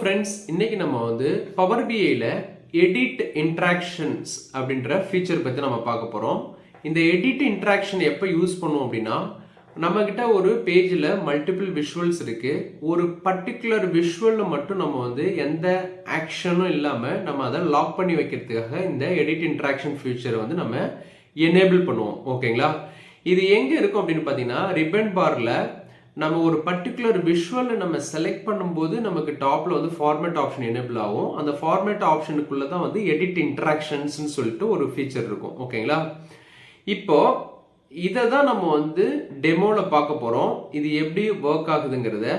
Friends, இன்னைக்கு நம்ம வந்து பவர் பிஐல எடிட் இன்ட்ராக்ஷன்ஸ் அப்படின்ற ஃபீச்சர் பற்றி நம்ம பார்க்க போகிறோம். இந்த எடிட் இன்ட்ராக்ஷன் எப்போ யூஸ் பண்ணுவோம் அப்படின்னா, நம்மக்கிட்ட ஒரு பேஜில் மல்டிபிள் விஷுவல்ஸ் இருக்குது. ஒரு பர்டிகுலர் விஷுவலில் மட்டும் நம்ம வந்து எந்த ஆக்ஷனும் இல்லாமல் நம்ம அதை லாக் பண்ணி வைக்கிறதுக்காக இந்த எடிட் இன்ட்ராக்ஷன் ஃபீச்சரை வந்து நம்ம எனேபிள் பண்ணுவோம். ஓகேங்களா? இது எங்கே இருக்கும் அப்படின்னு பார்த்தீங்கன்னா, ரிப்பன் பாரில் நம்ம ஒரு பர்டிகுலர் விஷுவலை நம்ம செலக்ட் பண்ணும்போது நமக்கு டாப்பில் வந்து ஃபார்மேட் ஆப்ஷன் எனேபிள் ஆகும். அந்த ஃபார்மேட் ஆப்ஷனுக்குள்ளே தான் வந்து எடிட் இன்ட்ராக்ஷன்ஸ்னு சொல்லிட்டு ஒரு ஃபீச்சர் இருக்கும். ஓகேங்களா? இப்போ இதை தான் நம்ம வந்து டெமோவில் பார்க்க போகிறோம். இது எப்படி ஒர்க் ஆகுதுங்கிறத.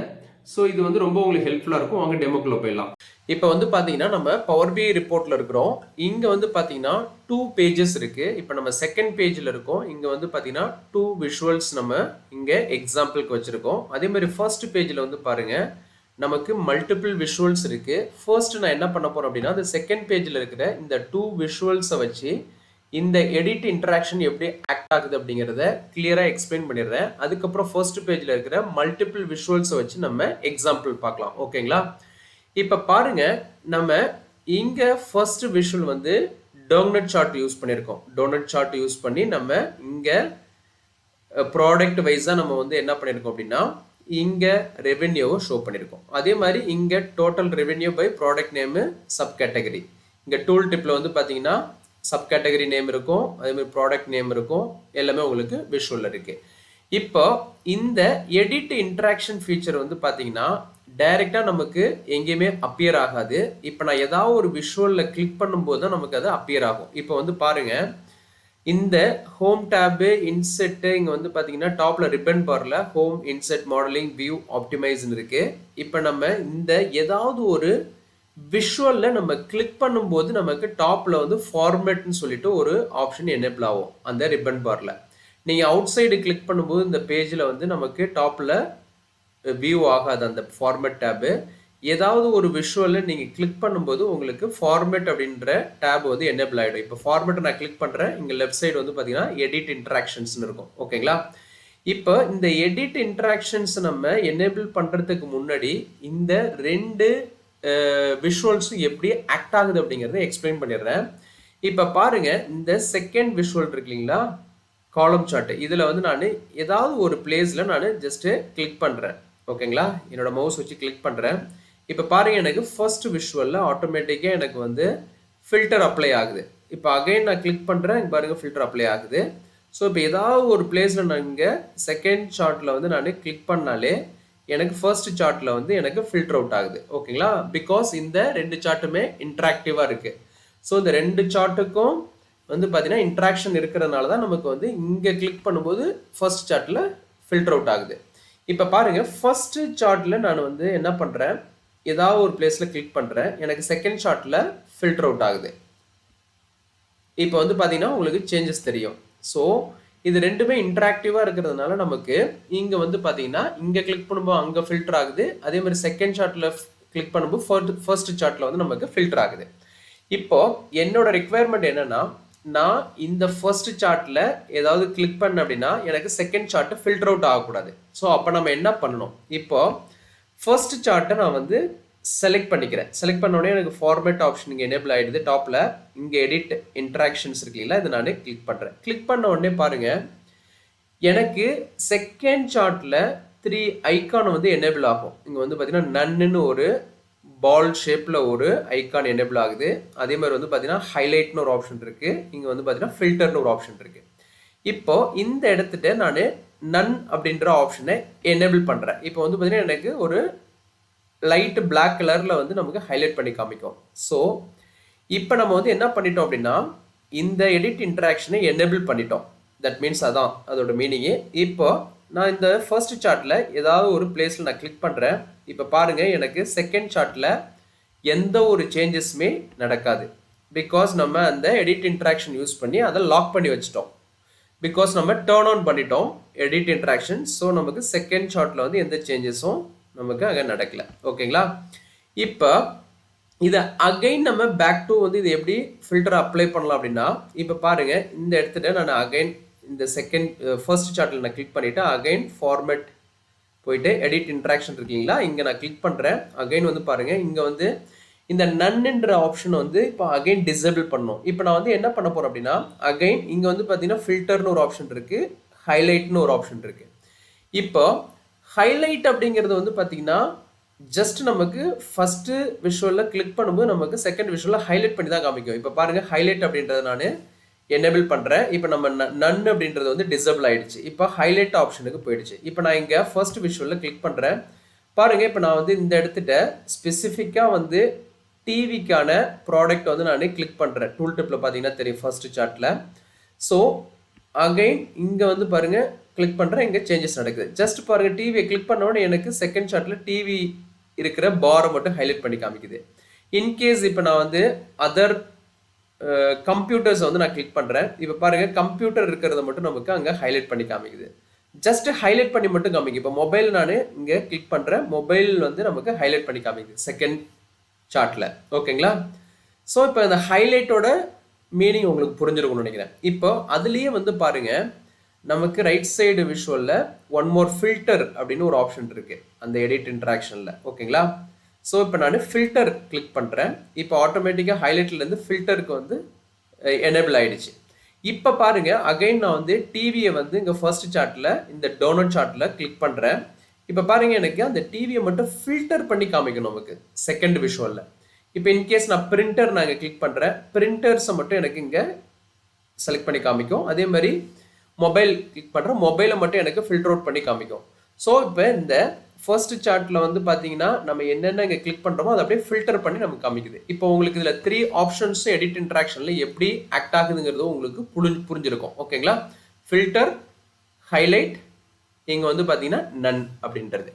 ஸோ இது வந்து ரொம்ப உங்களுக்கு ஹெல்ப்ஃபுல்லாக இருக்கும். வாங்க டெமோக்குள்ளே போயிடலாம். இப்போ வந்து பார்த்தீங்கன்னா நம்ம பவர் பிஐ ரிப்போர்ட்டில் இருக்கிறோம். இங்கே வந்து பார்த்தீங்கன்னா 2 பேஜஸ் இருக்குது. இப்போ நம்ம செகண்ட் பேஜில் இருக்கோம். இங்கே வந்து பார்த்தீங்கன்னா 2 விஷுவல்ஸ் நம்ம இங்கே எக்ஸாம்பிளுக்கு வச்சுருக்கோம். அதே மாதிரி ஃபர்ஸ்ட் பேஜில் வந்து பாருங்கள், நமக்கு மல்டிபிள் விஷுவல்ஸ் இருக்குது. ஃபர்ஸ்ட் நான் என்ன பண்ண போகிறேன் அப்படின்னா, அந்த செகண்ட் பேஜில் இருக்கிற இந்த 2 விஷுவல்ஸை வச்சு இந்த எடிட் இன்ட்ராக்ஷன் எப்படி ஆக்ட் ஆகுது அப்படிங்கிறத கிளியராக எக்ஸ்பிளைன் பண்ணிடுறேன். அதுக்கப்புறம் ஃபர்ஸ்ட் பேஜில் இருக்கிற மல்டிபிள் விஷுவல்ஸை வச்சு நம்ம எக்ஸாம்பிள் பார்க்கலாம். ஓகேங்களா? இப்போ பாருங்க, நம்ம இங்கே ஃபர்ஸ்ட் விஷுவல் வந்து டோனட் சார்ட் யூஸ் பண்ணியிருக்கோம். டோனட் சார்ட் யூஸ் பண்ணி நம்ம இங்கே ப்ராடக்ட் வைஸாக நம்ம வந்து என்ன பண்ணியிருக்கோம் அப்படின்னா, இங்கே ரெவென்யூவை ஷோ பண்ணியிருக்கோம். அதே மாதிரி இங்கே total revenue by product name sub category. இங்கே டூல் டிப்பில் வந்து பார்த்தீங்கன்னா சப் கேட்டகரி நேம் இருக்கும், அதே மாதிரி ப்ராடக்ட் நேம் இருக்கும், எல்லாமே உங்களுக்கு விஷுவலில் இருக்குது. இப்போ இந்த எடிட் இன்ட்ராக்ஷன் ஃபீச்சர் வந்து பார்த்தீங்கன்னா டைரெக்டாக நமக்கு எங்கேயுமே அப்பியர் ஆகாது. இப்போ நான் ஏதாவது ஒரு விஷுவலில் கிளிக் பண்ணும்போது தான் நமக்கு அது அப்பியர் ஆகும். இப்போ வந்து பாருங்கள், இந்த ஹோம் டேபு இன்செட்டு இங்கே வந்து பார்த்தீங்கன்னா டாப்பில் ரிப்பன் பாரில் ஹோம் இன்செட் மாடலிங் வியூ ஆப்டிமைஸ்ன்னு இருக்குது. இப்போ நம்ம இந்த ஏதாவது ஒரு விஷுவலில் நம்ம கிளிக் பண்ணும்போது நமக்கு டாப்பில் வந்து ஃபார்மேட்னு சொல்லிட்டு ஒரு ஆப்ஷன் எனேபிள் ஆகும் அந்த ரிப்பன் பாரில். நீங்கள் அவுட் சைடு கிளிக் பண்ணும்போது இந்த பேஜில் வந்து நமக்கு டாப்பில் வியூ ஆகாது அந்த ஃபார்மேட் டேபு. ஏதாவது ஒரு விஷுவலில் நீங்கள் கிளிக் பண்ணும்போது உங்களுக்கு ஃபார்மேட் அப்படின்ற டேப் வந்து எனேபிள் ஆகிடும். இப்போ ஃபார்மேட்டை நான் கிளிக் பண்ணுறேன். இங்கே லெஃப்ட் சைடு வந்து பார்த்தீங்கன்னா எடிட் இன்ட்ராக்ஷன்ஸ்னு இருக்கும். ஓகேங்களா? இப்போ இந்த எடிட் இன்ட்ராக்ஷன்ஸ் நம்ம எனேபிள் பண்ணுறதுக்கு முன்னாடி இந்த 2 விஷுவல்ஸும் எப்படி ஆக்ட் ஆகுது அப்படிங்கிறத எக்ஸ்பிளைன் பண்ணிடுறேன். இப்போ பாருங்க, இந்த செகண்ட் விஷுவல் இருக்கு இல்லைங்களா, காலம் சார்ட். இதில் வந்து நான் ஏதாவது ஒரு பிளேஸில் நான் ஜஸ்ட்டு கிளிக் பண்ணுறேன். ஓகேங்களா? என்னோட மவுஸ் வச்சு கிளிக் பண்ணுறேன். இப்போ பாருங்க, எனக்கு ஃபர்ஸ்ட் விஷுவலில் ஆட்டோமேட்டிக்காக எனக்கு வந்து ஃபில்டர் அப்ளை ஆகுது. இப்போ அகைன் நான் கிளிக் பண்ணுறேன், இங்கே பாருங்கள் ஃபில்டர் அப்ளை ஆகுது. ஸோ இப்போ ஏதாவது ஒரு பிளேஸில் நான் இங்கே செகண்ட் சார்ட்டில் வந்து நான் கிளிக் பண்ணாலே எனக்கு ஃபர்ஸ்ட் சார்ட்டில் வந்து எனக்கு ஃபில்டர் அவுட் ஆகுது. ஓகேங்களா? பிகாஸ் இந்த 2 சார்ட்டுமே இன்ட்ராக்டிவாக இருக்குது. ஸோ இந்த 2 சார்ட்டுக்கும் வந்து பார்த்தீங்கன்னா இன்ட்ராக்ஷன் இருக்கிறதுனால தான் நமக்கு வந்து இங்கே கிளிக் பண்ணும்போது ஃபர்ஸ்ட் சார்ட்டில் ஃபில்டர் அவுட் ஆகுது. இப்போ பாருங்கள், ஃபர்ஸ்ட் சார்ட்டில் நான் வந்து என்ன பண்ணுறேன், ஏதாவது ஒரு பிளேஸில் கிளிக் பண்ணுறேன், எனக்கு செகண்ட் சார்ட்டில் ஃபில்டர் அவுட் ஆகுது. இப்போ வந்து பார்த்தீங்கன்னா உங்களுக்கு சேஞ்சஸ் தெரியும். ஸோ இது 2மே இன்ட்ராக்டிவாக இருக்கிறதுனால நமக்கு இங்கே வந்து பார்த்தீங்கன்னா இங்கே கிளிக் பண்ணும்போது அங்கே ஃபில்டர் ஆகுது. அதே மாதிரி செகண்ட் சார்ட்டில் கிளிக் பண்ணும்போது ஃபர்ஸ்ட் சார்ட்டில் வந்து நமக்கு ஃபில்டர் ஆகுது. இப்போ என்னோட ரெக்குவயர்மெண்ட் என்னன்னா, நான் இந்த ஃபர்ஸ்ட் சார்ட்டில் ஏதாவது கிளிக் பண்ண அப்படின்னா எனக்கு செகண்ட் சார்ட்டு ஃபில்டர் அவுட் ஆகக்கூடாது. ஸோ அப்போ நம்ம என்ன பண்ணணும், இப்போ ஃபர்ஸ்ட் சார்ட்டை நான் வந்து செலக்ட் பண்ணிக்கிறேன். செலக்ட் பண்ண உடனே எனக்கு ஃபார்மேட் ஆப்ஷன் இங்கே எனேபிள் ஆகிடுது. டாப்பில் இங்கே எடிட் இன்ட்ராக்ஷன்ஸ் இருக்குங்களா, இதை நான் கிளிக் பண்ணுறேன். கிளிக் பண்ண உடனே பாருங்கள், எனக்கு செகண்ட் சார்ட்டில் 3 ஐக்கான் வந்து எனேபிள் ஆகும். இங்கே வந்து பார்த்தீங்கன்னா நன்னுன்னு ஒரு பால் ஷேப்பில் ஒரு ஐக்கான் எனேபிள் ஆகுது. அதே மாதிரி வந்து பார்த்தீங்கன்னா ஹைலைட்னு ஒரு ஆப்ஷன் இருக்குது. இங்கே வந்து பார்த்தீங்கன்னா ஃபில்டர்னு ஒரு ஆப்ஷன் இருக்குது. இப்போ இந்த இடத்துட்ட நான் நன் அப்படின்ற ஆப்ஷனை எனேபிள் பண்ணுறேன். இப்போ வந்து பார்த்தீங்கன்னா எனக்கு ஒரு லைட் பிளாக் கலரில் வந்து நமக்கு ஹைலைட் பண்ணி காமிக்கும். ஸோ இப்போ நம்ம வந்து என்ன பண்ணிட்டோம் அப்படின்னா, இந்த எடிட் இன்ட்ராக்ஷனை எனேபிள் பண்ணிட்டோம். தட் மீன்ஸ் அதான் அதோட மீனிங்கு. இப்போ நான் இந்த ஃபர்ஸ்ட் சார்ட்டில் ஏதாவது ஒரு பிளேஸில் நான் கிளிக் பண்ணுறேன். இப்போ பாருங்கள், எனக்கு செகண்ட் சார்ட்டில் எந்த ஒரு சேஞ்சஸுமே நடக்காது. பிகாஸ் நம்ம அந்த எடிட் இன்ட்ராக்ஷன் யூஸ் பண்ணி அதை லாக் பண்ணி வச்சிட்டோம். பிகாஸ் நம்ம டேர்ன் ஆன் பண்ணிட்டோம் எடிட் இன்ட்ராக்ஷன். ஸோ நமக்கு செகண்ட் சார்ட்டில் வந்து எந்த சேஞ்சஸும் நமக்கு அங்கே நடக்கல. ஓகேங்களா? இப்போ இதை அகைன் நம்ம பேக் டு வந்து இது எப்படி ஃபில்டர் அப்ளை பண்ணலாம் அப்படின்னா, இப்போ பாருங்கள், இந்த இடத்துல நான் அகைன் இந்த ஃபர்ஸ்ட் சார்ட்டில் நான் கிளிக் பண்ணிவிட்டு அகைன் போயிட்டு எடிட் இன்ட்ராக்ஷன் இருக்கீங்களா, இங்கே நான் கிளிக் பண்ணுறேன். அகைன் வந்து பாருங்கள், இங்கே வந்து இந்த நன்னுன்ற ஆப்ஷன் வந்து இப்போ அகைன் டிசேபிள் பண்ணணும். இப்போ நான் வந்து என்ன பண்ண போகிறேன் அப்படின்னா, அகைன் இங்கே வந்து பார்த்தீங்கன்னா ஃபில்டர்னு ஒரு ஆப்ஷன் இருக்குது, ஹைலைட்னு ஒரு ஆப்ஷன் இருக்குது. இப்போ ஹைலைட் அப்படிங்கிறது வந்து பார்த்தீங்கன்னா ஜஸ்ட் நமக்கு ஃபர்ஸ்ட் விஷுவலில் கிளிக் பண்ணும்போது நமக்கு செகண்ட் விஷுவலில் ஹைலைட் பண்ணி தான் காமிக்கும். இப்போ பாருங்க, ஹைலைட் அப்படின்றத நான் எனேபிள் பண்ணுறேன். இப்போ நம்ம நன் அப்படின்றது வந்து டிசேபிள் ஆயிடுச்சு. இப்போ ஹைலைட் ஆப்ஷனுக்கு போயிடுச்சு. இப்போ நான் இங்கே ஃபர்ஸ்ட் விஷுவலில் கிளிக் பண்ணுறேன். பாருங்க, இப்போ நான் வந்து இந்த இடத்துல ஸ்பெசிஃபிக்காக வந்து டிவிக்கான ப்ராடக்ட் வந்து நான் கிளிக் பண்ணுறேன். டூல் டிப்பில் பார்த்தீங்கன்னா தெரியும் ஃபர்ஸ்ட் சார்ட்டில். ஸோ அகைன் இங்கே வந்து பாருங்க, கிளிக் பண்ணுறேன், இங்கே சேஞ்சஸ் நடக்குது. ஜஸ்ட் பாருங்க, டிவியை கிளிக் பண்ணோன்னே எனக்கு செகண்ட் சார்ட்டில் டிவி இருக்கிற பாரை மட்டும் ஹைலைட் பண்ணி காமிக்குது. இன்கேஸ் இப்போ நான் வந்து அதர் கம்ப்யூட்டர்ஸ் வந்து நான் கிளிக் பண்ணுறேன். இப்போ பாருங்க, கம்ப்யூட்டர் இருக்கிறத மட்டும் நமக்கு அங்கே ஹைலைட் பண்ணி காமிக்குது. ஜஸ்ட் ஹைலைட் பண்ணி மட்டும் காமிக்குது. இப்போ மொபைல் நான் இங்கே கிளிக் பண்ணுறேன், மொபைல் வந்து நமக்கு ஹைலைட் பண்ணி காமிக்குது செகண்ட் சார்ட்டில். ஓகேங்களா? ஸோ இப்போ இந்த ஹைலைட்டோட மீனிங் உங்களுக்கு புரிஞ்சிருக்கும்னு நினைக்கிறேன். இப்போ அதுலேயே வந்து பாருங்க, நமக்கு ரைட் சைடு விஷுவலில் ஒன் மோர் ஃபில்டர் அப்படின்னு ஒரு ஆப்ஷன் இருக்குது அந்த எடிட் இன்ட்ராக்ஷனில். ஓகேங்களா? ஸோ இப்போ நான் ஃபில்டர் கிளிக் பண்ணுறேன். இப்போ ஆட்டோமேட்டிக்காக ஹைலைட்லேருந்து ஃபில்டருக்கு வந்து எனேபிள் ஆகிடுச்சு. இப்போ பாருங்க, அகைன் நான் வந்து டிவியை வந்து இங்கே ஃபர்ஸ்ட் சார்ட்டில் இந்த டோனட் சார்ட்டில் கிளிக் பண்ணுறேன். இப்போ பாருங்க, எனக்கு அந்த டிவியை மட்டும் ஃபில்டர் பண்ணி காமிக்கணும் நமக்கு செகண்ட் விஷுவலில். இப்போ இன்கேஸ் நான் பிரிண்டர் நான் இங்கே கிளிக் பண்ணுறேன், பிரிண்டர்ஸை மட்டும் எனக்கு இங்கே செலக்ட் பண்ணி காமிக்கும். அதே மாதிரி மொபைல் கிளிக் பண்ணுறேன், மொபைலை மட்டும் எனக்கு ஃபில்டர் அவுட் பண்ணி காமிக்கும். ஸோ இப்போ இந்த ஃபர்ஸ்ட் சார்ட்டில் வந்து பார்த்தீங்கன்னா நம்ம என்னென்ன இங்கே கிளிக் பண்ணுறோமோ அதை அப்படியே ஃபில்டர் பண்ணி நமக்கு காமிக்குது. இப்போ உங்களுக்கு இதில் 3 ஆப்ஷன்ஸும் எடிட் இன்ட்ராக்ஷனில் எப்படி ஆக்ட் ஆகுதுங்கிறது உங்களுக்கு புரிஞ்சிருக்கும். ஓகேங்களா? ஃபில்டர், ஹைலைட், இங்கே வந்து பார்த்தீங்கன்னா நன் அப்படின்றது.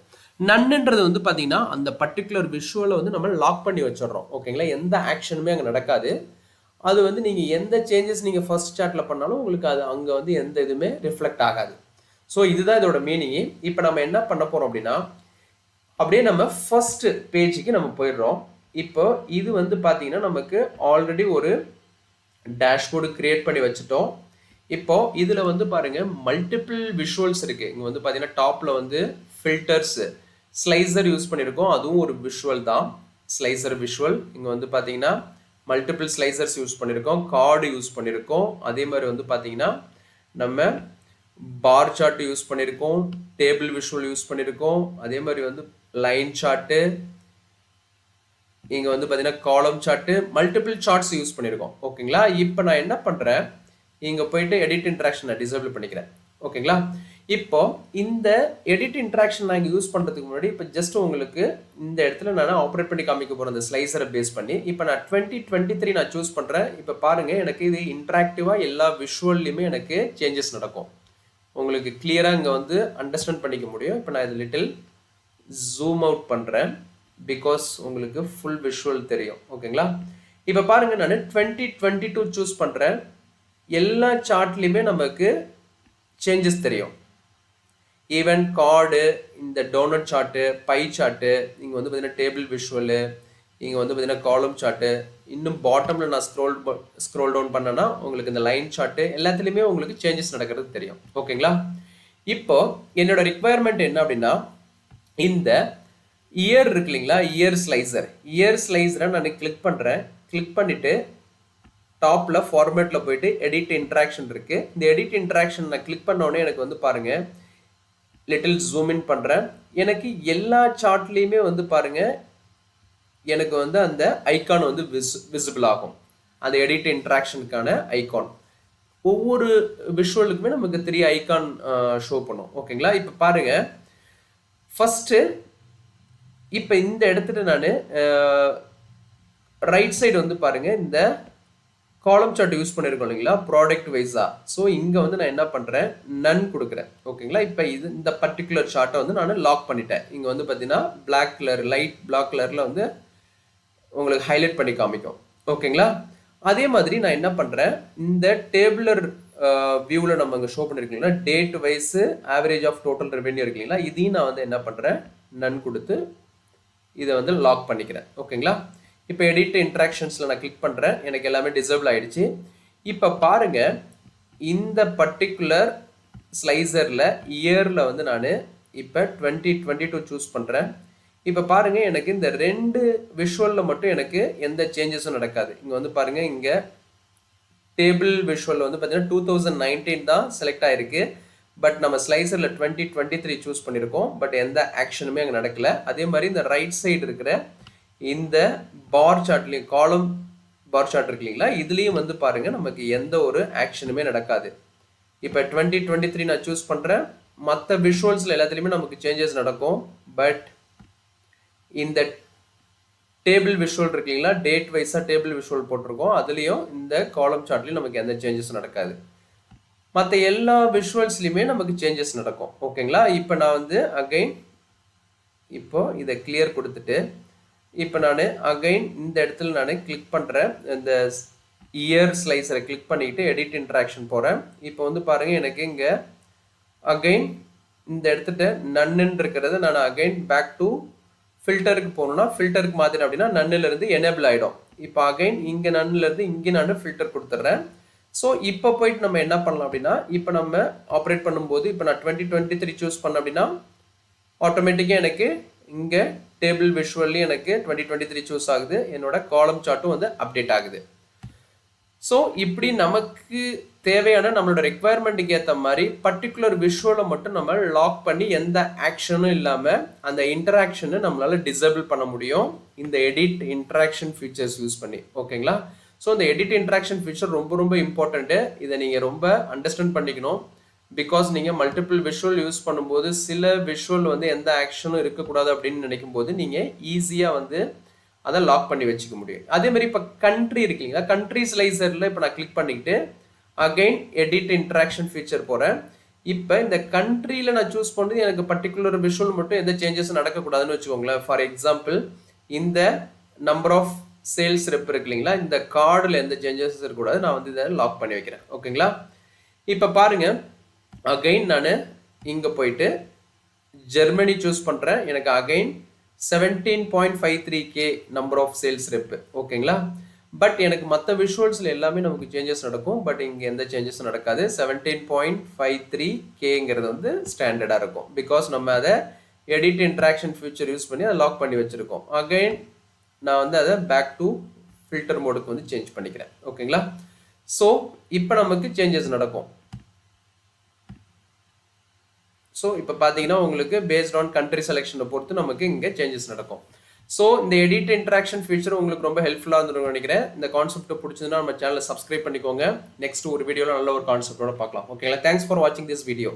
நன்னுன்றது வந்து பார்த்தீங்கன்னா அந்த பர்டிகுலர் விஷுவலை வந்து நம்ம லாக் பண்ணி வச்சிடுறோம். ஓகேங்களா? எந்த ஆக்ஷனுமே அங்கே நடக்காது. அது வந்து நீங்கள் எந்த சேஞ்சஸ் நீங்கள் ஃபர்ஸ்ட் சார்ட்டில் பண்ணாலும் உங்களுக்கு அது அங்கே வந்து எந்த இதுவுமே ரிஃப்ளெக்ட் ஆகாது. ஸோ இதுதான் இதோட மீனிங். இப்போ நம்ம என்ன பண்ண போகிறோம் அப்படின்னா, அப்படியே நம்ம ஃபர்ஸ்ட் பேஜுக்கு நம்ம போயிடுறோம். இப்போ இது வந்து பார்த்தீங்கன்னா நமக்கு ஆல்ரெடி ஒரு டேஷ்போர்டு கிரியேட் பண்ணி வச்சுட்டோம். இப்போ இதில் வந்து பாருங்கள், மல்டிபிள் விஷுவல்ஸ் இருக்குது. இங்கே வந்து பார்த்தீங்கன்னா டாப்பில் வந்து ஃபில்டர்ஸ், ஸ்லைசர் யூஸ் பண்ணியிருக்கோம், அதுவும் ஒரு விஷுவல் தான், ஸ்லைசர் விஷுவல். இங்கே வந்து பார்த்தீங்கன்னா மல்டிபிள் ஸ்லைசர்ஸ் யூஸ் பண்ணியிருக்கோம், கார்டு யூஸ் பண்ணியிருக்கோம். அதே மாதிரி வந்து பார்த்தீங்கன்னா நம்ம பார் சார்ட் யூஸ் பண்ணியிருக்கோம், டேபிள் விஷுவல் யூஸ் பண்ணியிருக்கோம். அதே மாதிரி வந்து லைன் சார்ட்டு, இங்கே வந்து பார்த்தீங்கன்னா காலம் சார்ட்டு, மல்டிபிள் சார்ட்ஸ் யூஸ் பண்ணியிருக்கோம். ஓகேங்களா? இப்போ நான் என்ன பண்ணுறேன், இங்கே போயிட்டு எடிட் இன்ட்ராக்ஷனை டிசேபிள் பண்ணிக்கிறேன். ஓகேங்களா? இப்போ இந்த எடிட் இன்ட்ராக்ஷன் நான் இங்கே யூஸ் பண்ணுறதுக்கு முன்னாடி இப்போ ஜஸ்ட் உங்களுக்கு இந்த இடத்துல நான் ஆப்ரேட் பண்ணி காமிக்க போகிறேன் இந்த ஸ்லைசரை பேஸ் பண்ணி. இப்போ நான் 2023 நான் சூஸ் பண்ணுறேன். இப்போ பாருங்கள், எனக்கு இது இன்ட்ராக்டிவாக எல்லா விஷுவல்லையுமே எனக்கு சேஞ்சஸ் நடக்கும். உங்களுக்கு கிளியராக இங்கே வந்து அண்டர்ஸ்டாண்ட் பண்ணிக்க முடியும். இப்போ நான் இது லிட்டில் ஜூம் அவுட் பண்ணுறேன், பிகாஸ் உங்களுக்கு ஃபுல் விஷுவல் தெரியும். ஓகேங்களா? இப்போ பாருங்கள், நான் 2022 சூஸ் பண்ணுறேன். எல்லா சார்ட்லேயுமே நமக்கு சேஞ்சஸ் தெரியும். ஈவன் கார்டு, இந்த டோனட் சார்ட்டு, பை சார்ட்டு, இங்கே வந்து பார்த்தீங்கன்னா டேபிள் விஷுவலு, இங்கே வந்து பார்த்தீங்கன்னா காலம் சார்ட்டு, இன்னும் பாட்டமில் நான் ஸ்க்ரோல் டவுன் பண்ணேன்னா உங்களுக்கு இந்த லைன் சார்ட்டு எல்லாத்துலேயுமே உங்களுக்கு சேஞ்சஸ் நடக்கிறது தெரியும். ஓகேங்களா? இப்போ என்னோட ரிக்வயர்மெண்ட் என்ன அப்படின்னா, இந்த இயர் இருக்கு இல்லைங்களா, இயர் ஸ்லைசரை நான் கிளிக் பண்ணுறேன். கிளிக் பண்ணிவிட்டு டாப்பில் ஃபார்மேட்டில் போயிட்டு எடிட் இன்ட்ராக்ஷன் இருக்குது. இந்த எடிட் இன்ட்ராக்ஷன் நான் கிளிக் பண்ணோடனே எனக்கு வந்து பாருங்கள், லிட்டில் ஜூம் இன் பண்ணுறேன். எனக்கு எல்லா சார்ட்லேயுமே வந்து பாருங்கள், எனக்கு வந்து அந்த ஐக்கான் வந்து விசிபிள் ஆகும், அந்த எடிட் இன்ட்ராக்ஷனுக்கான ஐக்கான். ஒவ்வொரு விஷுவலுக்குமே நமக்கு 3 ஐக்கான் ஷோ பண்ணும். ஓகேங்களா? இப்போ பாருங்கள், ஃபஸ்ட்டு இப்போ இந்த இடத்துல நான் ரைட் சைடு வந்து பாருங்கள், இந்த காலம் சார்ட் யூஸ் பண்ணியிருக்கோம் இல்லைங்களா, ப்ராடக்ட் வைஸா. ஸோ இங்கே வந்து நான் என்ன பண்ணுறேன், நன் கொடுக்குறேன். ஓகேங்களா? இப்போ இது இந்த பர்டிகுலர் சார்ட்டை வந்து நான் லாக் பண்ணிட்டேன். இங்கே வந்து பார்த்தீங்கன்னா பிளாக் கலர், லைட் பிளாக் கலரில் வந்து உங்களுக்கு ஹைலைட் பண்ணி காமிக்கும். ஓகேங்களா? அதே மாதிரி நான் என்ன பண்ணுறேன், இந்த டேபிளர் வியூவில் நம்ம இங்கே ஷோ பண்ணியிருக்கீங்களா, date wise average of total revenue இருக்குங்களா, இதையும் நான் வந்து என்ன பண்ணுறேன், நன் கொடுத்து இதை வந்து லாக் பண்ணிக்கிறேன். ஓகேங்களா? இப்போ எடிட் இன்ட்ராக்ஷன்ஸில் நான் கிளிக் பண்ணுறேன், எனக்கு எல்லாமே டிசேபிள் ஆகிடுச்சு. இப்போ பாருங்கள், இந்த பர்டிகுலர் ஸ்லைசரில் இயரில் வந்து நான் இப்போ 2022 சூஸ் பண்ணுறேன். இப்போ பாருங்கள் எனக்கு இந்த 2 விஷுவலில் மட்டும் எனக்கு எந்த சேஞ்சஸும் நடக்காது. இங்கே வந்து பாருங்கள், இங்கே டேபிள் விஷுவலில் வந்து பார்த்தீங்கன்னா 2019 தான் செலக்ட் ஆகிருக்கு. பட் நம்ம ஸ்லைசரில் 2023 சூஸ் பண்ணியிருக்கோம். பட் எந்த ஆக்ஷனுமே அங்கே நடக்கலை. அதே மாதிரி இந்த ரைட் சைடு இருக்கிற இந்த பார் சார்ட்லேயும் காலம் பார் சார்ட் இருக்கு இல்லைங்களா, இதுலேயும் வந்து பாருங்கள் நமக்கு எந்த ஒரு ஆக்ஷனுமே நடக்காது. இப்போ 2023 நான் சூஸ் பண்ணுறேன். மற்ற விஷுவல்ஸில் எல்லாத்துலேயுமே நமக்கு சேஞ்சஸ் நடக்கும். பட் இந்த டேபிள் விஷுவல் இருக்கு இல்லைங்களா, டேட் வைஸாக டேபிள் விஷுவல் போட்டிருக்கோம், அதுலேயும் இந்த காலம் சார்ட்லேயும் நமக்கு எந்த சேஞ்சஸும் நடக்காது. மற்ற எல்லா விஷுவல்ஸ்லையுமே நமக்கு சேஞ்சஸ் நடக்கும். ஓகேங்களா. இப்போ நான் வந்து அகைன் இப்போ இதை கிளியர் கொடுத்துட்டு இப்போ நான் அகைன் இந்த இடத்துல நான் கிளிக் பண்ணுறேன். இந்த இயர் ஸ்லைஸரை கிளிக் பண்ணிக்கிட்டு எடிட் இன்ட்ராக்ஷன் போகிறேன். இப்போ வந்து பாருங்கள் எனக்கு இங்கே அகைன் இந்த இடத்துட்ட நன்னுன்னு இருக்கிறத நான் அகைன் பேக் டு ஃபில்டருக்கு போகணுன்னா ஃபில்டருக்கு மாற்றினேன் அப்படின்னா நன்னிலேருந்து எனேபிள் ஆகிடும். இப்போ அகைன் இங்கே நன்னிலேருந்து இங்கே நான் ஃபில்டர் கொடுத்துட்றேன். ஸோ இப்போ போயிட்டு நம்ம என்ன பண்ணலாம் அப்படின்னா, இப்போ நம்ம ஆப்ரேட் பண்ணும்போது இப்போ நான் 2023 சூஸ் பண்ணேன் அப்படின்னா ஆட்டோமேட்டிக்காக எனக்கு இங்கே டேபிள் விஷுவல்லையும் எனக்கு 2023 சூஸ் ஆகுது. என்னோட காலம் சார்ட்டும் வந்து அப்டேட் ஆகுது. ஸோ இப்படி நமக்கு தேவையான நம்மளோட ரெக்குவயர்மெண்ட்டுக்கு ஏற்ற மாதிரி பர்டிகுலர் விஷுவலை மட்டும் நம்ம லாக் பண்ணி எந்த ஆக்ஷனும் இல்லாமல் அந்த இன்டராக்ஷனை நம்மளால் டிசேபிள் பண்ண முடியும் இந்த எடிட் இன்ட்ராக்ஷன் ஃபீச்சர்ஸ் யூஸ் பண்ணி. ஓகேங்களா. ஸோ இந்த எடிட் இன்ட்ராக்ஷன் ஃபீச்சர் ரொம்ப ரொம்ப இம்பார்ட்டண்ட்டு. இதை நீங்கள் ரொம்ப அண்டர்ஸ்டாண்ட் பண்ணிக்கணும். பிகாஸ் நீங்கள் மல்டிபிள் விஷுவல் யூஸ் பண்ணும்போது சில விஷுவல் வந்து எந்த ஆக்ஷனும் இருக்கக்கூடாது அப்படின்னு நினைக்கும் போது நீங்கள் ஈஸியாக வந்து அதை லாக் பண்ணி வச்சுக்க முடியும். அதே மாதிரி இப்போ கண்ட்ரி இருக்கு இல்லைங்களா, கண்ட்ரி ஸ்லைசரில் இப்போ நான் கிளிக் பண்ணிக்கிட்டு அகைன் எடிட் இன்ட்ராக்ஷன் ஃபீச்சர் போகிறேன். இப்போ இந்த கண்ட்ரியில் நான் சூஸ் பண்ணுறது எனக்கு பர்டிகுலர் விஷுவல் மட்டும் எந்த சேஞ்சஸும் நடக்கக்கூடாதுன்னு வச்சுக்கோங்களேன். ஃபார் எக்ஸாம்பிள் இந்த நம்பர் ஆஃப் சேல்ஸ் ரெப் இருக்கு இல்லைங்களா, இந்த கார்டில் எந்த சேஞ்சஸும் இருக்கக்கூடாது. நான் வந்து இதை லாக் பண்ணி வைக்கிறேன். ஓகேங்களா. இப்போ பாருங்கள் அகைன் நான் இங்கே போயிட்டு ஜெர்மனி சூஸ் பண்ணுறேன். எனக்கு again 17.53K number of sales rep. ஓகேங்களா. பட் எனக்கு மற்ற விஷுவல்ஸில் எல்லாமே நமக்கு சேஞ்சஸ் நடக்கும். பட் இங்கே எந்த சேஞ்சஸும் நடக்காது. 17.53Kங்கிறது வந்து ஸ்டாண்டர்டாக இருக்கும். பிகாஸ் நம்ம அதை எடிட் இன்ட்ராக்ஷன் ஃபீச்சர் யூஸ் பண்ணி அதை லாக் பண்ணி வச்சுருக்கோம். அகைன் நான் வந்து அதை பேக் டு ஃபில்டர் மோடுக்கு வந்து சேஞ்ச் பண்ணிக்கிறேன். ஓகேங்களா. ஸோ இப்போ நமக்கு சேஞ்சஸ் நடக்கும். ஸோ இப்போ பார்த்தீங்கன்னா உங்களுக்கு பேஸ்ட் ஆன் கண்ட்ரி செலெக்ஷனை பொறுத்து நமக்கு இங்கே சேஞ்சஸ் நடக்கும். ஸோ இந்த எடிட் இன்ட்ராக்ஷன் ஃபீச்சர் உங்களுக்கு ரொம்ப ஹெல்ப்ஃபுல்லாக இருந்துருன்னு நினைக்கிறேன். இந்த கான்செப்ட்டை பிடிச்சதுன்னா நம்ம சேனலை சப்ஸ்கிரைப் பண்ணிக்கோங்க. நெக்ஸ்ட் ஒரு வீடியோவில் நல்ல ஒரு கான்செப்டோட பார்க்கலாம். ஓகேங்களா. தேங்க்ஸ் ஃபார் வாட்சிங் திஸ் வீடியோ.